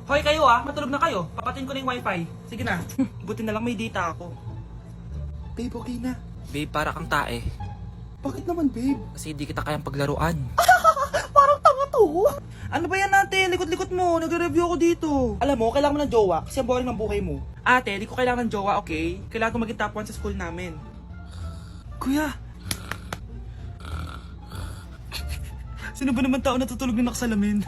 Hoy kayo matulog na kayo. Papatin ko na yung wifi. Sige na. Buti na lang may data ako. Babe, okay na. Babe, para kang tae. Bakit naman, babe? Kasi hindi kita kayang paglaruan. Parang tanga to. Ano ba yan ate? Likot-likot mo. Nagre-review ako dito. Alam mo, kailangan mo ng jowa kasi ang boring ng buhay mo. Ate, di ko kailangan ng jowa, okay? Kailangan ko maging top 1 sa school namin. Kuya! Sino ba naman tao natutulog na nakasalamin?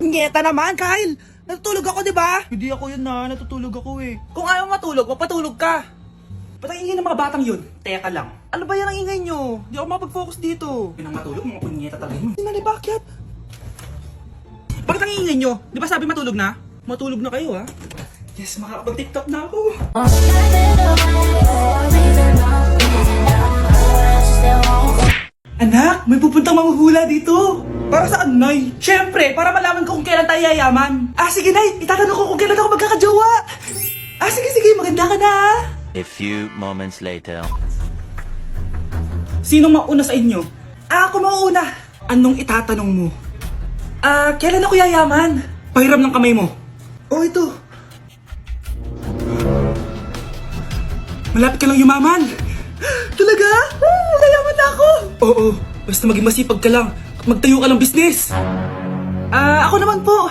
Ngeta naman, Kyle! Natutulog ako, di ba? Hindi ako yun natutulog ako eh. Kung ayaw matulog, magpatulog ka. Ba't ang ingay ng mga batang yun? Teka lang. Ano ba yan ang ingay nyo? Di ako mapag-focus dito. Pinang matulog, mga punyeta talaga yun. Sinali, bakit? Bakit ang ingay nyo? Di ba sabi matulog na? Matulog na kayo Yes, makakapag-tiktok na ako. Anak, may pupuntang manghuhula dito. Para saan, Nay? Siyempre, para malaman ko kung kailan tayo yayaman. Sige, Nay. Itatanong ko kung kailan ako magkakajowa. Sige. Maganda ka na, A few moments later. Sinong mauna sa inyo? Ako mauna. Anong itatanong mo? Kailan ako yayaman? Pahiram ng kamay mo. Ito. Malapit ka lang yumaman. Talaga? Yayaman na ako. Oo, basta maging masipag ka lang at magtayo ka ng business. Ako naman po.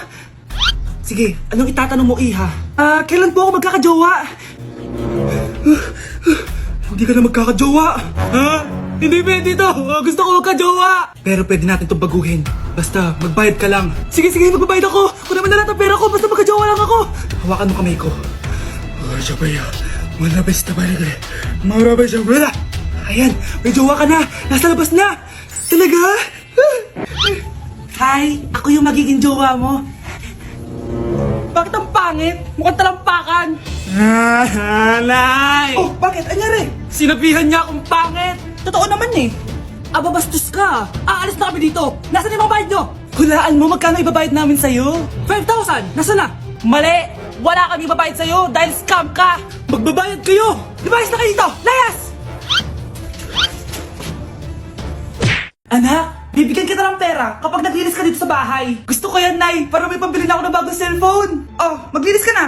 Sige, anong itatanong mo, Iha? Kailan po ako magkakajowa? Hindi ka na magkakajowa. Hindi pwede to. Gusto ko magkajowa. Pero pwede natin itong baguhin. Basta magbayad ka lang. Sige, magbabayad ako. Kung naman na lahat ang pera ko, basta magkajowa lang ako. Hawakan mo kamay ko. Ayan, may jowa ka na. Nasa labas na. Talaga? Hi, ako yung magiging jowa mo. Bakit ang pangit? Mukhang talampakan. Nay! Oh, bakit? Anyari? Sinabihan niya akong pangit. Totoo naman Ababastos ka. Aalis na kami dito. Nasaan yung babayad nyo? Hulaan mo magkano ibabayad namin sa'yo? 5,000. Nasaan na? Mali. Wala kang ibabayad sa'yo dahil scam ka. Magbabayad kayo. Lumayas na kayo dito. Layas! Anak, bibigyan kita ng pera kapag naglinis ka dito sa bahay. Gusto ko yan, Nay, para may pambili na ako ng bagong cellphone. Maglinis ka na.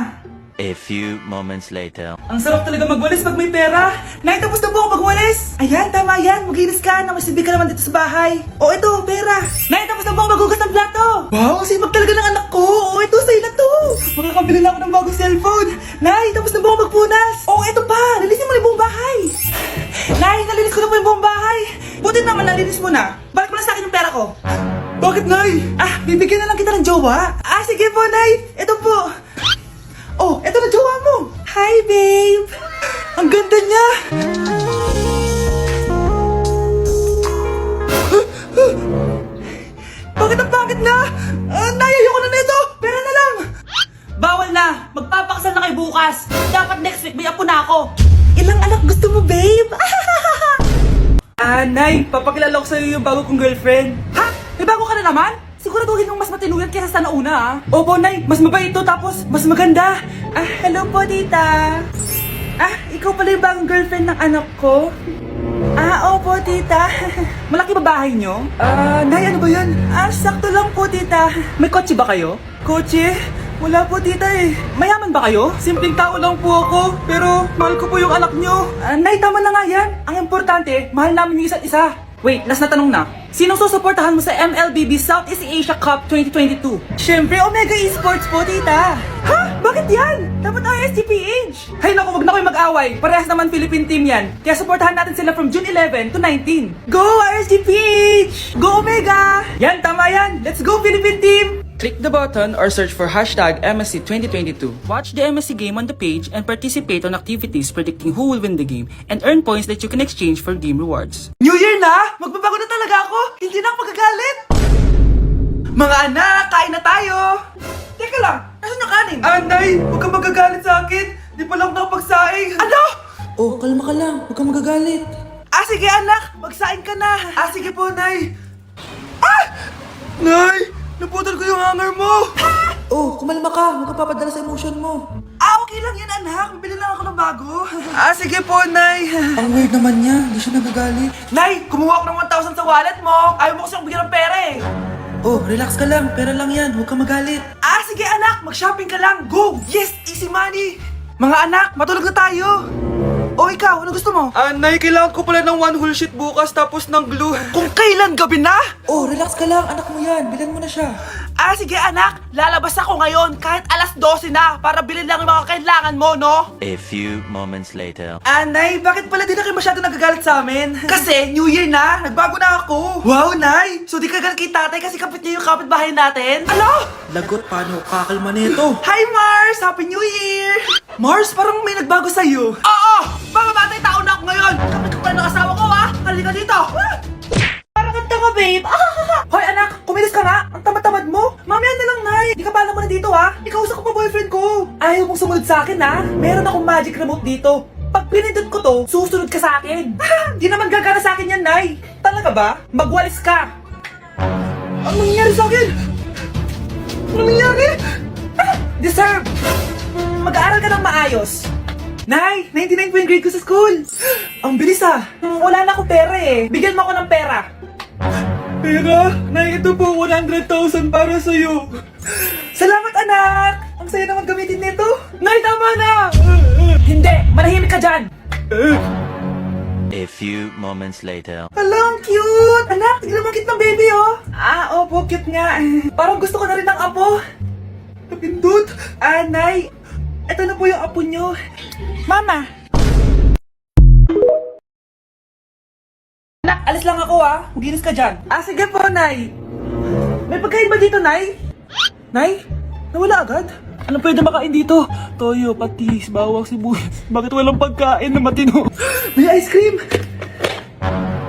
A few moments later. Ang sarap talaga magwalis pag may pera. Nay, tapos na po ako magwalis. Ayan, tama yan. Maglinis ka na. Masibi ka naman dito sa bahay. Ito, pera. Nay, tapos na po ako maghugas ng plato. Wow, ang sipag talaga ng anak ko. Ito, sa'yo na to. Makakabili na ako ng bagong cellphone. Nay, tapos na po ako magpunas. Ito pa. Linisin mo na yung buong bahay. Nay, nalinis ko na po yung buong bahay. Buti naman, nalinis mo na. Balik mo na sa akin yung pera ko. Bakit, Nay? Bibigyan na lang kita ng jowa. Sige po, Nay. Ito po. Eto na jowa mo! Hi, babe! Ang ganda niya! Bakit ang pangit na? Ayoko na nito! Pera na lang! Bawal na! Magpapakasal na kayo bukas! Dapat next week may apo na ako! Ilang anak gusto mo, babe? Nay! Papakilala ko sa'yo yung bago kong girlfriend. Ha? May bago ka na naman? Siguraduhin mong mas matino yan kaysa sa nauna Opo, Nay. Mas mabait ito tapos mas maganda. Hello po, tita. Ikaw pala yung bagong girlfriend ng anak ko? Opo, tita. Malaki ba bahay nyo? Nay, ano ba yan? Sakto lang po, tita. May kotse ba kayo? Kotse? Wala po, tita Mayaman ba kayo? Simpleng tao lang po ako. Pero mahal ko po yung anak nyo. Nay, tama na nga yan. Ang importante, mahal namin yung isa't isa. Wait, last na tanong na. Sinong susuportahan mo sa MLBB Southeast Asia Cup 2022? Siyempre, Omega Esports po, tita. Bakit yan? Dapat RSGPH. Hay naku, wag na kayo mag-away. Parehas naman Philippine team yan. Kaya supportahan natin sila from June 11 to 19. Go RSGPH! Go Omega! Yan, tama yan. Let's go Philippine team! Click the button or search for hashtag MSC 2022. Watch the MSC game on the page and participate on activities predicting who will win the game and earn points that you can exchange for game rewards. New Year na! Magbabago na talaga ako! Hindi na ako magagalit! Mga anak, kain na tayo! Teka lang, nasan yung kanin? Nay, huwag kang magagalit sa akin! Di pa lang nakapagsaing! Ano? Kalma ka lang, huwag kang magagalit. Sige anak, magsaing ka na! Sige po, Nay! Nay! Naputol ko yung hanger mo! Kumalma ka. Huwag kang papadala sa emotion mo. Okay lang yan, anak. Bibili lang ako ng bago. Sige po, Nay. Ang weird naman niya. Hindi siya nagagalit. Nay, kumuha ako ng 1,000 sa wallet mo. Ayaw mo kasi akong bigyan ng pera Oh, relax ka lang. Pera lang yan. Huwag ka magalit. Ah, sige anak. Mag-shopping ka lang. Go! Yes! Easy money! Mga anak, matulog na tayo. O ikaw, ano gusto mo? Nay, kailangan ko pala ng one whole sheet bukas tapos ng glue. Kung kailan gabi na? Oh, relax ka lang. Anak mo yan. Bilan mo na siya. Ah, sige anak. Lalabas ako ngayon kahit alas 12 na para bilhin lang yung mga kailangan mo, no? A few moments later. Nay, bakit pala di na kayo masyado nagagalit sa amin? Kasi, New Year na, nagbago na ako. Wow, Nay! So di ka galit kay tatay kasi kapit niya yung kapitbahay natin? Ano? Lagot, paano kakalma nito? Hi, Mars! Happy New Year! Mars, parang may nagbago sa'yo. Oo! Mamamatay tao na ako ngayon! Kapit ko pala ng asawa ko, ha? Halika dito! Parang ang tanga, babe! Hoy, anak! Kumilis ka nga! Ang tamad-tamad mo! Mamaya na lang, Nay! Di ka pala muna dito, ha? Ikausap ko pa boyfriend ko! Ayaw mong sumunod sa akin, ha? Meron akong magic remote dito. Pag pinindot ko to, susunod ka sa akin. Di naman gagana sa akin yan, Nay. Talaga ba? Magwalis ka. Ang nangyayari sa akin? Ano nangyayari? Deserve. Mag-aaral ka ng maayos. Nay, 99 po yung grade ko sa school. Ang bilis ah. Wala na akong pera eh. Bigyan mo ako ng pera. Pera? Nay, ito po 100,000 para sa'yo. Salamat anak. Ang saya naman gamitin nito. Nay, tama na. Hindi, manahimik ka dyan. A few moments later. Hala, ang cute! Anak, tignan mo ang cute ng baby, oh! Ah, opo, cute nga. Parang gusto ko na rin ng apo. Napindot. Nay, eto na po yung apo nyo. Mama! Anak, alis lang ako, ah. Maginis ka dyan. Ah, sige po, Nay. May pagkain ba dito, Nay? Nay? Nawala agad? Anong pwede makain dito? Toyo, patis, bawang, sibuyas. Bakit walang pagkain na matino? May ice cream!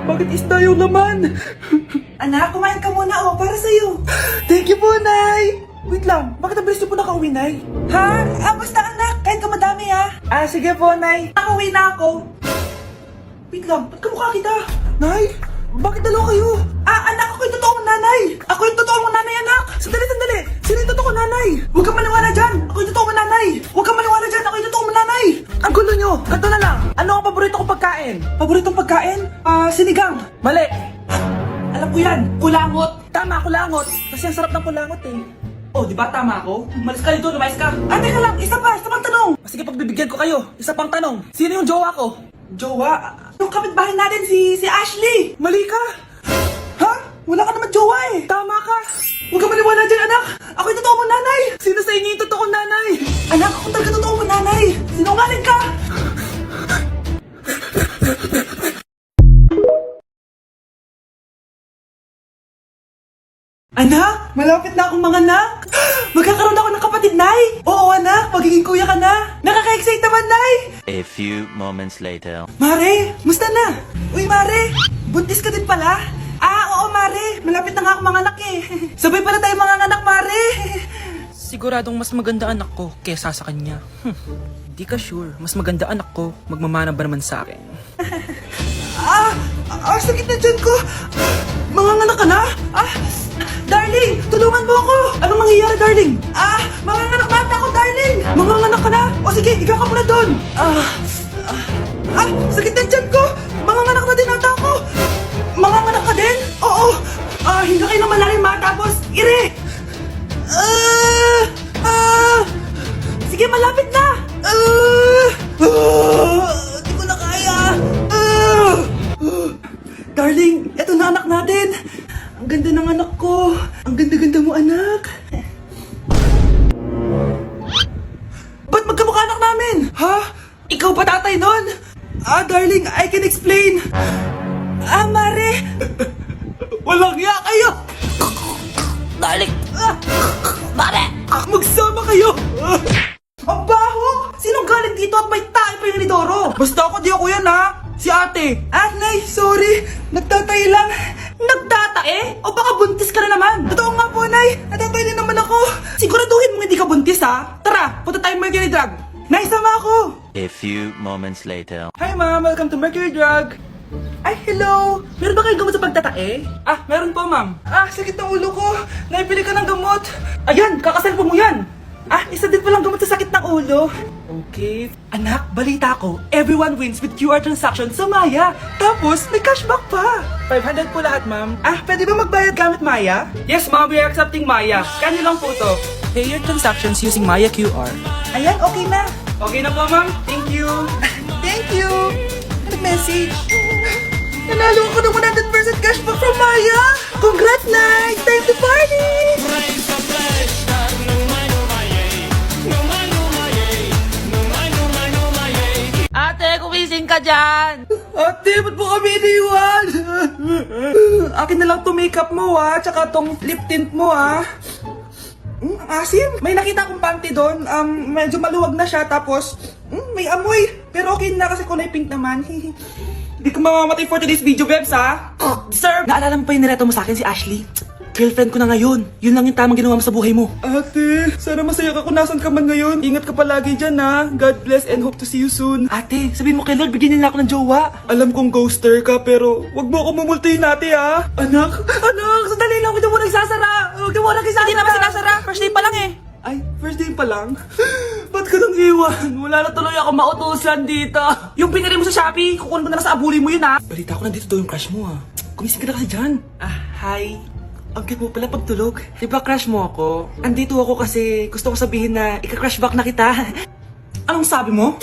Bakit isda yung laman? Anak, kumain ka muna oh, para sa'yo. Thank you po, Nay! Wait lang, bakit ang bilis niyo po nakauwi, Nay? Ha? Basta anak, kahit ka madami ha. Ah, sige po, Nay. Nakauwi na ako. Wait lang, ba't kamukha kita? Nay, bakit dalawa kayo? Anak, ako yung totoong nanay! Ako yung totoong nanay, anak! Sandali! Sino yung totoong nanay? Huwag kang maniwala dyan! Ako yung totoong nanay! Huwag kang maniwala dyan! Ako yung totoong nanay! Ang gulo nyo! Ganto na lang! Ano ang paborito kong pagkain? Paboritong pagkain? Sinigang! Mali! Alam ko yan! Kulangot! Tama, kulangot! Kasi ang sarap ng kulangot eh. Oh, di ba tama ako? Malis ka dito, lumayas ka! Teka lang! Isa pang tanong! Sige, pagbibigyan ko kayo. Isa pang tanong. Sino yung jowa ko? Jowa? Yung kapitbahay natin, si Ashley! Mali ka! Ha? Wala ka naman jowa eh! Tama ka! Huwag ka maniwala dyan, anak! Ako yung totoo mong nanay! Sino sa inyo yung totoong nanay? Anak, ako talaga totoo mong nanay! Sinungaling ka! Anak, malapit na akong manganak! Magkakaroon ako ng kapatid, Nay! Oo, anak, magiging kuya ka na! Nakaka-excite naman, Nay! A few moments later. Mare, musta na? Uy, Mare, buntis ka din pala? Oo, Mare, malapit na nga akong manganak eh. Sabay pala tayo manganak, Mare. Siguradong mas maganda anak ko kesa sa kanya. Di ka sure, mas maganda anak ko, magmamana ba naman sa akin? Sakit na dyan ko. Manganganak ka na? Darling, tulungan mo ako. Anong mangyayari, darling? Manganganak na ako, darling. Manganganak ka na? O sige, ikaw ka muna doon. Sakit na dyan ko. Manganganak na din ata ako. Manganganak ka din? Oo. Hinga kayo ng malalim matapos. Ire! Sige, malapit na. Di ko na kaya. Darling, eto na anak natin. Ang ganda ng anak ko. Ang ganda-ganda mo, anak. Ba't magkamukha anak namin? Ha? Ikaw ba tatay nun? Darling, I can explain. Mare. Walang iya kayo. Darling. Mare. Magsama kayo. Ang baho. Sinong galing dito at may tae pa yung inidoro? Basta ako, di ako yan ha. Si ate. Nay, sorry. Nagtatay lang. Nagtatae? O baka buntis ka na naman? Totoo nga po, Nay. Natatay din naman ako. Siguraduhin mo hindi ka buntis, ha? Tara, punta tayo Mercury Drug. Nay, sama ako. A few moments later. Hi, ma'am. Welcome to Mercury Drug. Ay, hello. Meron ba kayong gamot sa pagtatae? Meron po, ma'am. Sakit ng ulo ko. Naipili ka ng gamot. Ayan, kakaselfon mo yan. Isa din palang gamot sa sakit ng ulo. Okay. Anak, balita ko, everyone wins with QR transaction sa Maya. Tapos, may cashback pa. 500 po lahat, ma'am. Pwede ba magbayad gamit Maya? Yes, ma'am. We are accepting Maya. Kano lang po to? Pay your transactions using Maya QR. Ayan, okay na. Okay na po, ma'am. Thank you. Thank you. Nag-message. Nanalo ako ng 100% cashback from Maya. Congrats, Nay! Time to party! Ate, kumising ka dyan! Ate, ba't mo kami iniwan? Akin na lang to makeup mo tsaka tong lip tint mo ang asim. May nakita akong panty doon, medyo maluwag na siya tapos may amoy. Pero okay na kasi kulay pink naman. Hindi ka mamamatay for today's video, Bebs Sir! Naalala mo pa yung nireto mo sa akin si Ashley? Girlfriend ko na ngayon. Yun lang yung tamang ginawa mo sa buhay mo. Ate, sana masaya ka kung nasan ka man ngayon. Ingat ka palagi dyan God bless and hope to see you soon. Ate, sabihin mo kay Lord, bigyan nila ako ng jowa. Alam kong ghoster ka pero wag mo ako mumultahin ate Anak, sandali lang. Huwag mo nagsasara. Huwag mo nagsasara. Hindi naman sinasara. First day pa lang eh. Ay, first day pa lang? Ba't ka nang iwan? Wala na tuloy ako mautusan dito. Yung pinili mo sa Shopee, kukunin ko na lang sa abuli mo yun Balita ko nandito daw yung crush mo Kumising ka na kasi dyan. Hi. Ang cute mo pala pagtulog. Di ba crush mo ako? Andito ako kasi gusto ko sabihin na ika-crush back na kita. Anong sabi mo?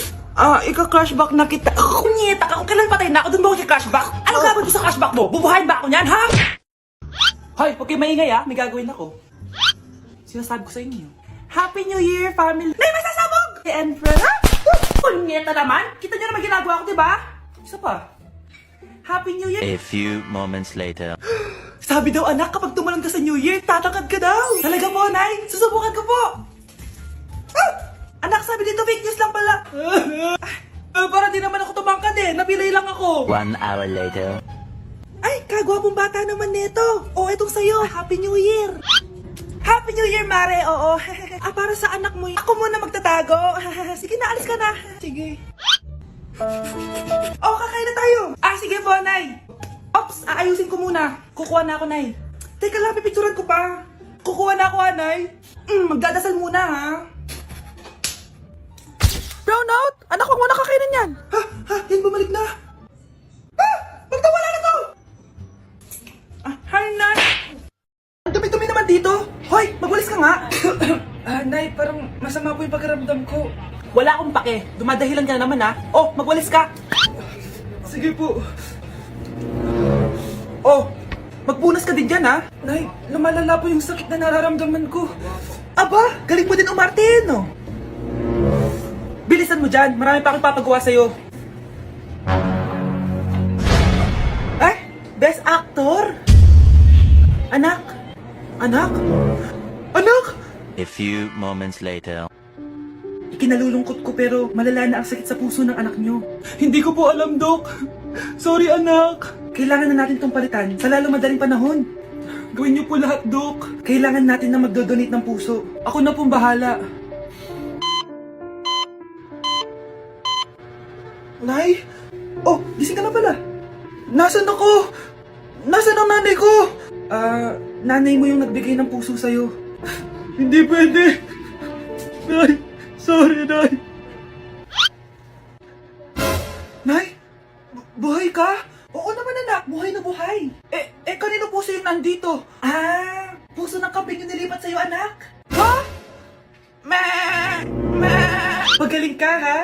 Ika-crush back na kita. Kunyeta ka, kung kailan patay na ako, dun ba ako i-crush back? Ano gagawin ko sa crush back mo? Bubuhayin ba ako niyan, ha? Hoy, huwag kayo maingay may gagawin ako. Sinasabi ko sa inyo. Happy New Year, family! Nay, may sasabog! And friend, kunyeta naman! Kita niyo naman ginagawa ko, di ba? Isa pa. Happy New Year! A few moments later. Sabi daw anak, kapag tumalon ka sa New Year, tatangkad ka daw. Talaga po, Nay? Susubukan ko po. Anak, sabi dito fake news lang pala. Para di naman ako tumangkad Napilay lang ako. 1 hour later. Ay, kagwapong bata naman nito. Itong sa'yo. Happy New Year. Happy New Year, Mare. Oo. Para sa anak mo. Ako muna magtatago. Sige na, alis ka na. Sige. Kakain na tayo. Sige po, Nay. Ops, aayusin ko muna. Kukuha na ako, Nay. Teka lang, pipicturan ko pa. Kukuha na ako, Nay. Magdadasal muna, Brownout! Anak, huwag mo na kakainin yan! Yan, bumalik na. Magtawala na to. Hi, Nay. Ang dumi-dumi naman dito. Hoy, magwalis ka nga. Nay, parang masama po yung pakiramdam ko. Wala akong pake. Dumadahilan ka na naman, magwalis ka. Sige po. Magpunas ka din dyan, Nay, lumalala po yung sakit na nararamdaman ko. Aba, galing mo din umarte, no? Bilisan mo dyan, marami pa akong papagawa sa'yo. Best actor? Anak? A few moments later. Ikinalulungkot ko pero malala na ang sakit sa puso ng anak nyo. Hindi ko po alam, Dok. Sorry, anak. Kailangan na natin tong palitan sa lalo madaling panahon. Gawin niyo po lahat, Dok. Kailangan natin na magdodonate ng puso. Ako na pong bahala. Nay? Gising ka na pala. Nasaan ako? Nasaan ang nanay ko? Nanay mo yung nagbigay ng puso sa'yo. Hindi pwede. Nay, sorry, Nay. Nay? Buhay ka? Oo naman, anak. Buhay na buhay. Kanino puso yung nandito? Puso ng kambing yung nilipat sa'yo, anak. Ha? Magaling ka, ha?